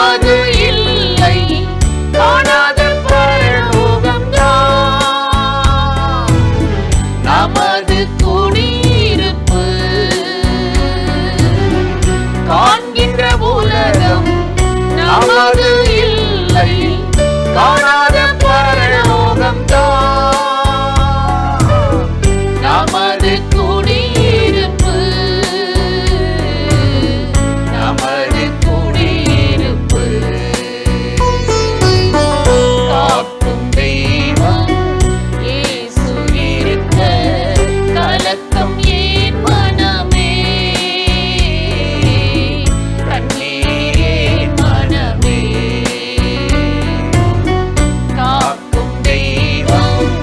நமது இல்லை காணாத பரலோகம்தான் நமது குடியிருப்பு. காண்கின்ற உலகம் நமது இல்லை காணாத பரலோகம்தான் நமது குடியிருப்பு. நமது குடியிருப்பு. காக்கும் தெய்வம் இயேசு இருக்க கலக்கம் ஏன் மனமே, கண்ணீர் ஏன் மனமே. காக்கும் தெய்வம்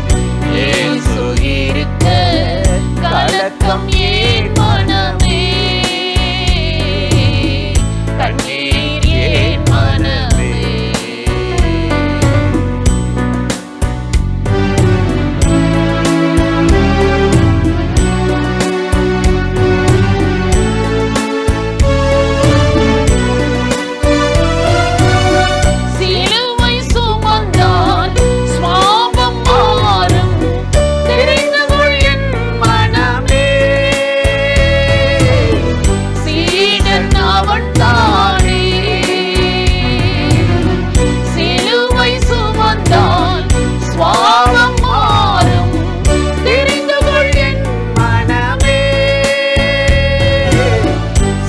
இயேசு இருக்க கலக்கம் ஏன் மனமே, கண்ணீர் ஏன் மனமே. சிலுவை சுமந்தால் சுவாபம் மாறும் தெரிந்து கொள் என் மனமே. சீடன் அவன் தானே. சிலுவை சுமந்தால் சுவாபம் மாறும் தெரிந்து கொள் என் மனமே.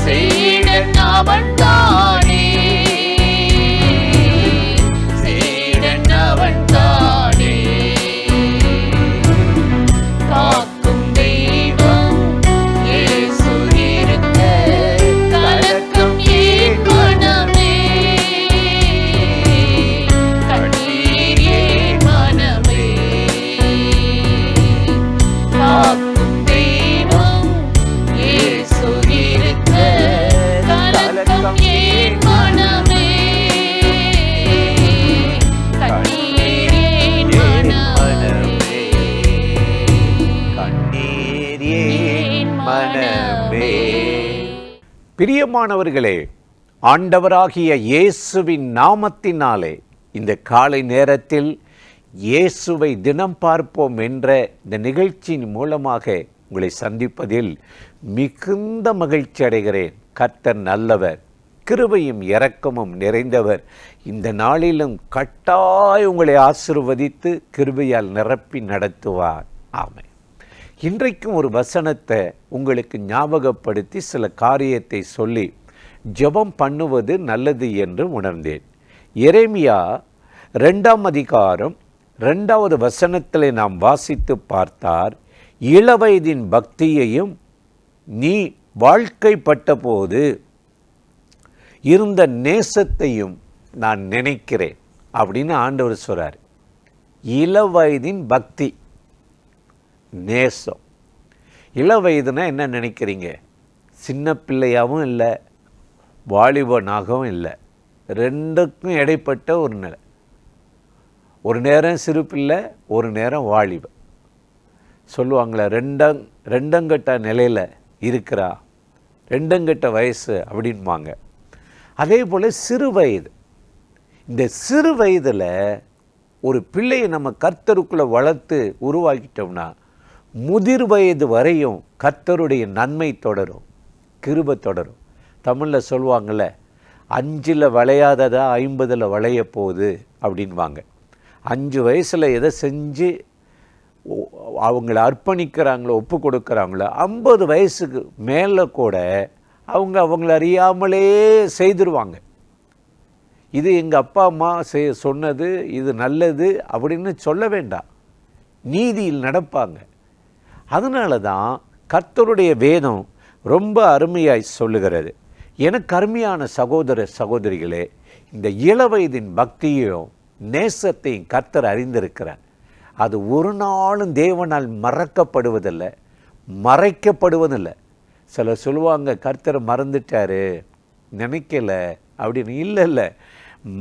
சீடன் அவன் தானே. சீடன் அவன் தானே. காக்கும் தெய்வம் இயேசு இருக்க கலக்கம் ஏன் மனமே, கண்ணீர் ஏன் மனமே. காக்கும் தெய்வம் இயேசு இருக்க கலக்கம் ஏன் மனமே, கண்ணீர் ஏன் மனமே. கண்ணீர் ஏன் மனமே. பிரியமானவர்களே, ஆண்டவராகிய இயேசுவின் நாமத்தினாலே இந்த காலை நேரத்தில் இயேசுவை தினம் பார்ப்போம் என்ற இந்த நிகழ்ச்சியின் மூலமாக உங்களை சந்திப்பதில் மிகுந்த மகிழ்ச்சி அடைகிறேன். கர்த்தர் நல்லவர், கிருபையும் இரக்கமும் நிறைந்தவர். இந்த நாளிலும் கட்டாய் உங்களை ஆசீர்வதித்து கிருபையால் நிரப்பி நடத்துவார். ஆமென். இன்றைக்கும் ஒரு வசனத்தை உங்களுக்கு ஞாபகப்படுத்தி சில காரியத்தை சொல்லி ஜெபம் பண்ணுவது நல்லது என்று உணர்ந்தேன். எரேமியா 2ஆம் அதிகாரம் 2வது வசனத்தில் நாம் வாசித்து பார்த்தார், இளவயதின் பக்தியையும் நீ வாழ்க்கைப்பட்ட போது இருந்த நேசத்தையும் நான் நினைக்கிறேன் அப்படின்னு ஆண்டவர் சொல்றார். இளவயதின் பக்தி, நேசம். இளவயதுனா என்ன நினைக்கிறீங்க? சின்ன பிள்ளையாகவும் இல்லை, வாலிபனாகவும் இல்லை, ரெண்டுக்கும் இடைப்பட்ட ஒரு நிலை. ஒரு நேரம் சிறு பிள்ளை, ஒரு நேரம் வாலிபன். சொல்லுவாங்களே, ரெண்டங்கட்ட நிலையில் இருக்கிறா, ரெண்டங்கட்ட வயசு அப்படின்பாங்க. அதே போல் சிறு வயது. இந்த சிறு வயதில் ஒரு பிள்ளையை நம்ம கர்த்தருக்குள்ளே வளர்த்து உருவாக்கிட்டோம்னா முதிர் வயது வரையும் கர்த்தருடைய நன்மை தொடரும், கிருபை தொடரும். தமிழில் சொல்லுவாங்கள்ல, 5ல் விளையாததா 50ல் விளைய போகுது அப்படின்வாங்க. 5 வயசில் எதை செஞ்சு அவங்கள அர்ப்பணிக்கிறாங்களோ, ஒப்பு கொடுக்குறாங்களோ, 50 வயசுக்கு மேலே கூட அவங்கள அறியாமலே செய்திருவாங்க. இது எங்கள் அப்பா அம்மா சொன்னது, இது நல்லது அப்படின்னு சொல்ல வேண்டாம், நீதியில் நடப்பாங்க. அதனால தான் கர்த்தருடைய வேதம் ரொம்ப அருமையாய் சொல்லுகிறது. எனக்கு அருமையான சகோதர சகோதரிகளே, இந்த இளவயதின் பக்தியையும் நேசத்தையும் கர்த்தர் அறிந்திருக்கிறார். அது ஒரு நாளும் தேவனால் மறக்கப்படுவதில்லை, மறைக்கப்படுவதில்லை. சிலர் சொல்லுவாங்க, கர்த்தர் மறந்துட்டாரு, நினைக்கல அப்படின்னு. இல்லை,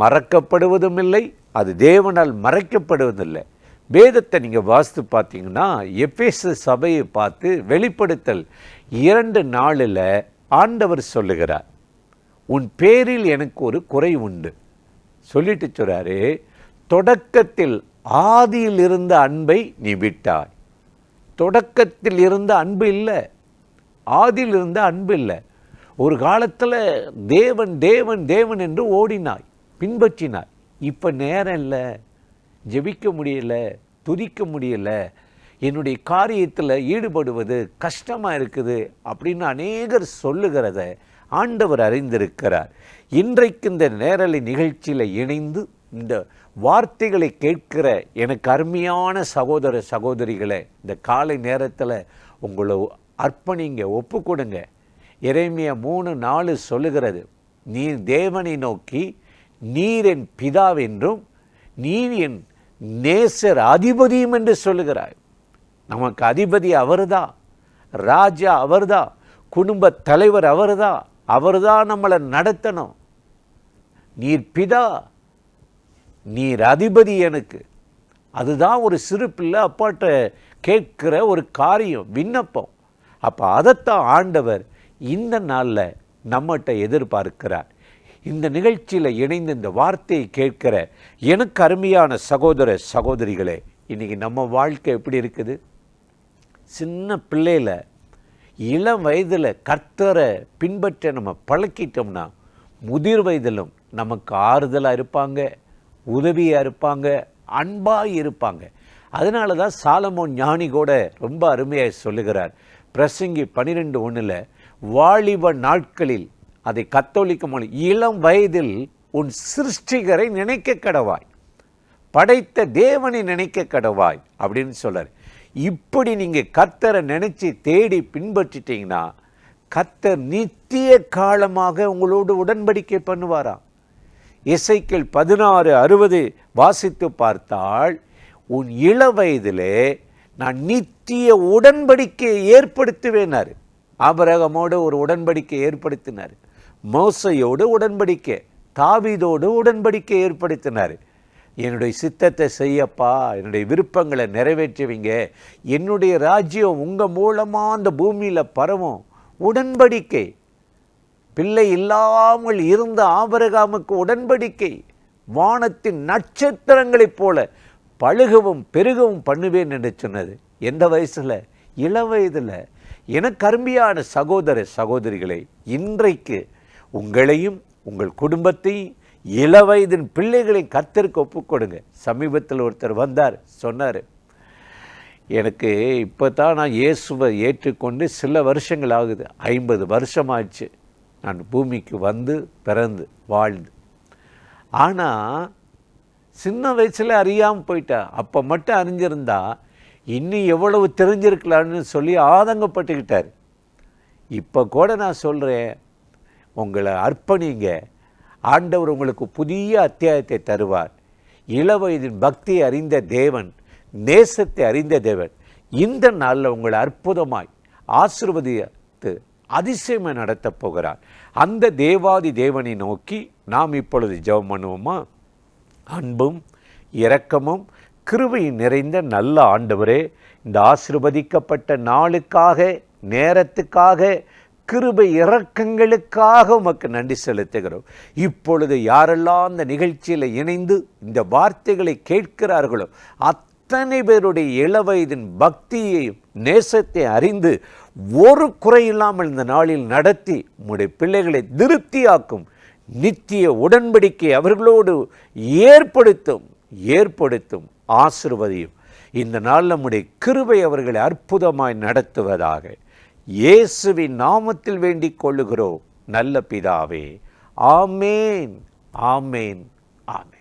மறக்கப்படுவதும் இல்லை, அது தேவனால் மறைக்கப்படுவதில்லை. வேதத்தை நீங்கள் வாசித்து பார்த்தீங்கன்னா, எபேசு சபையை பார்த்து வெளிப்படுத்தல் 2:4 ஆண்டவர் சொல்லுகிறார், உன் பேரில் எனக்கு ஒரு குறை உண்டு. சொல்லிட்டு சொல்றாரு, தொடக்கத்தில் ஆதியில் இருந்த அன்பை நீ விட்டாய். தொடக்கத்தில் இருந்த அன்பு இல்லை, ஆதியில் இருந்த அன்பு இல்லை. ஒரு காலத்தில் தேவன் தேவன் தேவன் என்று ஓடினாய், பின்பற்றினாய். இப்போ நேரம் இல்லை, ஜெபிக்க முடியல, துதிக்க முடியல, என்னுடைய காரியத்தில் ஈடுபடுவது கஷ்டமாக இருக்குது அப்படின்னு அநேகர் சொல்லுகிறத ஆண்டவர் அறிந்திருக்கிறார். இன்றைக்கு இந்த நேரலை நிகழ்ச்சியில் இணைந்து இந்த வார்த்தைகளை கேட்கிற எனக்கு அருமையான சகோதர சகோதரிகளை இந்த காலை நேரத்தில் உங்களை அர்ப்பணிங்க, ஒப்பு கொடுங்க. எரேமியா 3:4 சொல்லுகிறது, நீ தேவனை நோக்கி நீர் என் பிதாவென்றும் நீர் என் நேசர் அதிபதியும் என்று சொல்லுகிறாய். நமக்கு அதிபதி அவர்தான், ராஜா அவர்தான், குடும்ப தலைவர் அவர்தான், அவர்தான் நம்மளை நடத்தணும். நீர் பிதா, நீர் அதிபதி எனக்கு. அதுதான் ஒரு சிறு பிள்ளை அப்பாட்ட கேட்கிற ஒரு காரியம், விண்ணப்பம். அப்போ அதைத்தான் ஆண்டவர் இந்த நாளில் நம்மகிட்ட எதிர்பார்க்கிறார். இந்த நிகழ்ச்சியில் இணைந்து இந்த வார்த்தையை கேட்கிற எனக்கு அருமையான சகோதர சகோதரிகளே, இன்றைக்கி நம்ம வாழ்க்கை எப்படி இருக்குது? சின்ன பிள்ளையில் இளம் வயதில் கர்த்தரை பின்பற்ற நம்ம பழக்கிட்டோம்னா முதிர் வயதிலும் நமக்கு ஆறுதலாக இருப்பாங்க, உதவியாக இருப்பாங்க, அன்பாக இருப்பாங்க. அதனால தான் சாலமோன் ஞானி கூட ரொம்ப அருமையாக சொல்லுகிறார். பிரசங்கி 12:1 வாலிப நாட்களில், அதை கத்தோலிக்க மொழி, இளம் வயதில் உன் சிருஷ்டிகரை நினைக்க கடவாய், படைத்த தேவனை நினைக்க கடவாய் அப்படின்னு சொல்றார். இப்படி நீங்கள் கர்த்தரை நினைச்சு தேடி பின்பற்றிட்டீங்கன்னா கர்த்தர் நித்திய காலமாக உங்களோடு உடன்படிக்கை பண்ணுவாராம். எசேக்கியேல் 16:60 வாசித்து பார்த்தால், உன் இள வயதிலே நான் நித்திய உடன்படிக்கையை ஏற்படுத்துவேனார். ஆபிரகாமோடு ஒரு உடன்படிக்கை ஏற்படுத்தினார், மோசையோடு உடன்படிக்கை, தாவீதோடு உடன்படிக்கை ஏற்படுத்தினார். என்னுடைய சித்தத்தை செய்யப்பா, என்னுடைய விருப்பங்களை நிறைவேற்றுவீங்க, என்னுடைய ராஜ்யம் உங்கள் மூலமாக அந்த பூமியில் பரவும். உடன்படிக்கை. பிள்ளை இல்லாமல் இருந்த ஆபிரகாமுக்கு உடன்படிக்கை. வானத்தின் நட்சத்திரங்களைப் போல பழுகவும் பெருகவும் பண்ணுவேன் என்று சொன்னது எந்த வயசில்? இள வயதில். எனக்கு அருமையான சகோதர சகோதரிகளை, இன்றைக்கு உங்களையும் உங்கள் குடும்பத்தையும் இள வயதின் பிள்ளைகளையும் கர்த்தருக்கு ஒப்புக்கொடுங்க. சமீபத்தில் ஒருத்தர் வந்தார், சொன்னார், எனக்கு இப்போ தான் நான் இயேசுவை ஏற்றுக்கொண்டு சில வருஷங்கள் ஆகுது, 50 வருஷமாச்சு நான் பூமிக்கு வந்து பிறந்து வாழ்ந்து. ஆனால் சின்ன வயசில் அறியாமல் போயிட்டேன். அப்போ மட்டும் அறிஞ்சிருந்தா இன்னும் எவ்வளவு தெரிஞ்சிருக்கலான்னு சொல்லி ஆதங்கப்பட்டுக்கிட்டார். இப்போ கூட நான் சொல்கிறேன், உங்களை அர்ப்பணிங்க, ஆண்டவர் உங்களுக்கு புதிய அத்தியாயத்தை தருவார். இள வயதின் பக்தியை அறிந்த தேவன், நேசத்தை அறிந்த தேவன் இந்த நாளில் உங்களை அற்புதமாய் ஆசீர்வதித்து அதிசயமாக நடத்தப் போகிறார். அந்த தேவாதி தேவனை நோக்கி நாம் இப்பொழுது ஜெபம் பண்ணுவோமா? அன்பும் இரக்கமும் கிருபையும் நிறைந்த நல்ல ஆண்டவரே, இந்த ஆசீர்வதிக்கப்பட்ட நாளுக்காக, நேரத்துக்காக, கிருபை இரக்கங்களுக்காக உமக்கு நன்றி செலுத்துகிறோம். இப்பொழுது யாரெல்லாம் இந்த நிகழ்ச்சியில் இணைந்து இந்த வார்த்தைகளை கேட்கிறார்களோ அத்தனை பேருடைய இளவயதின் பக்தியையும் நேசத்தை அறிந்து ஒரு குறையில்லாமல் இந்த நாளில் நடத்தி உம்முடைய பிள்ளைகளை திருப்தியாக்கும் நித்திய உடன்படிக்கை அவர்களோடு ஏற்படுத்தும் ஆசீர்வதியும். இந்த நாள் நம்முடைய கிருபை அவர்களை அற்புதமாய் நடத்துவதாக இயேசுவின் நாமத்தில் வேண்டிக் கொள்ளுகிறோம் நல்ல பிதாவே. ஆமேன், ஆமேன், ஆமேன்.